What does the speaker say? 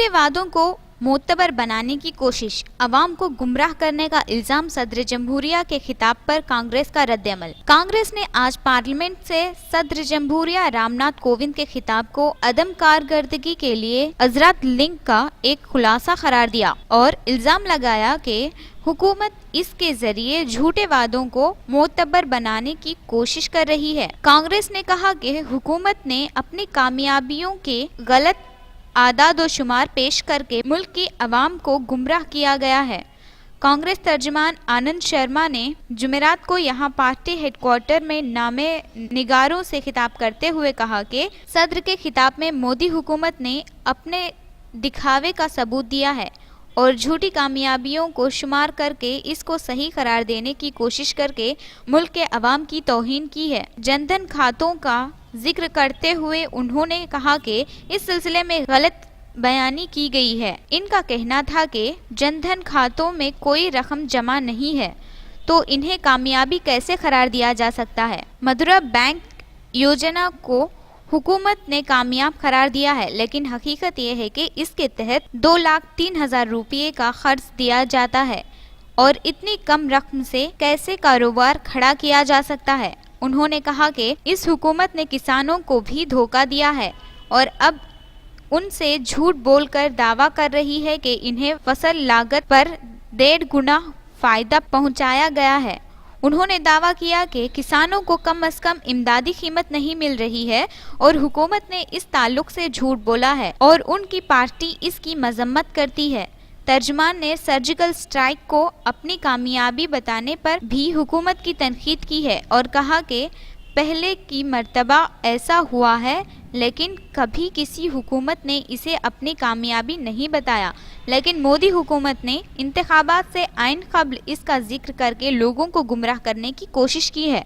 झूठे वादों को मोतबर बनाने की कोशिश, अवाम को गुमराह करने का इल्जाम सदर जमहूरिया के खिताब पर कांग्रेस का रद्द-ए-अमल। कांग्रेस ने आज पार्लियामेंट से सदर जमहूरिया रामनाथ कोविंद के खिताब को अदम कारकर्दगी के लिए अजरात लिंक का एक खुलासा करार दिया और इल्जाम लगाया कि हुकूमत इसके जरिए झूठे वादों को मोतबर बनाने की कोशिश कर रही है। कांग्रेस ने कहा कि हुकूमत ने अपनी कामयाबियों के गलत आदाद व शुमार पेश करके मुल्क की अवाम को गुमराह किया गया है। कांग्रेस तर्जुमान आनंद शर्मा ने जुमेरात को यहां पार्टी हेडक्वार्टर में नामे निगारों से खिताब करते हुए कहा कि सदर के खिताब में मोदी हुकूमत ने अपने दिखावे का सबूत दिया है और झूठी कामयाबियों को शुमार करके इसको सही करार देने की कोशिश करके मुल्क के अवाम की तौहीन की है। जनधन खातों का जिक्र करते हुए उन्होंने कहा कि इस सिलसिले में गलत बयानी की गई है। इनका कहना था कि जनधन खातों में कोई रकम जमा नहीं है तो इन्हें कामयाबी कैसे करार दिया जा सकता है। मधुरा बैंक योजना को हुकूमत ने कामयाब करार दिया है, लेकिन हकीकत यह है कि इसके तहत 2,03,000 रुपये का खर्च दिया जाता है और इतनी कम रकम से कैसे कारोबार खड़ा किया जा सकता है। उन्होंने कहा कि इस हुकूमत ने किसानों को भी धोखा दिया है और अब उनसे झूठ बोलकर दावा कर रही है कि इन्हें फसल लागत पर 1.5 गुना फायदा पहुंचाया गया है। उन्होंने दावा किया कि किसानों को कम से कम इमदादी कीमत नहीं मिल रही है और हुकूमत ने इस ताल्लुक से झूठ बोला है और उनकी पार्टी इसकी मजम्मत करती है। तर्जुमान ने सर्जिकल स्ट्राइक को अपनी कामयाबी बताने पर भी हुकूमत की तनकीद की है और कहा कि पहले की मर्तबा ऐसा हुआ है, लेकिन कभी किसी हुकूमत ने इसे अपनी कामयाबी नहीं बताया, लेकिन मोदी हुकूमत ने इंतखाबात से आइन कब्ल इसका जिक्र करके लोगों को गुमराह करने की कोशिश की है।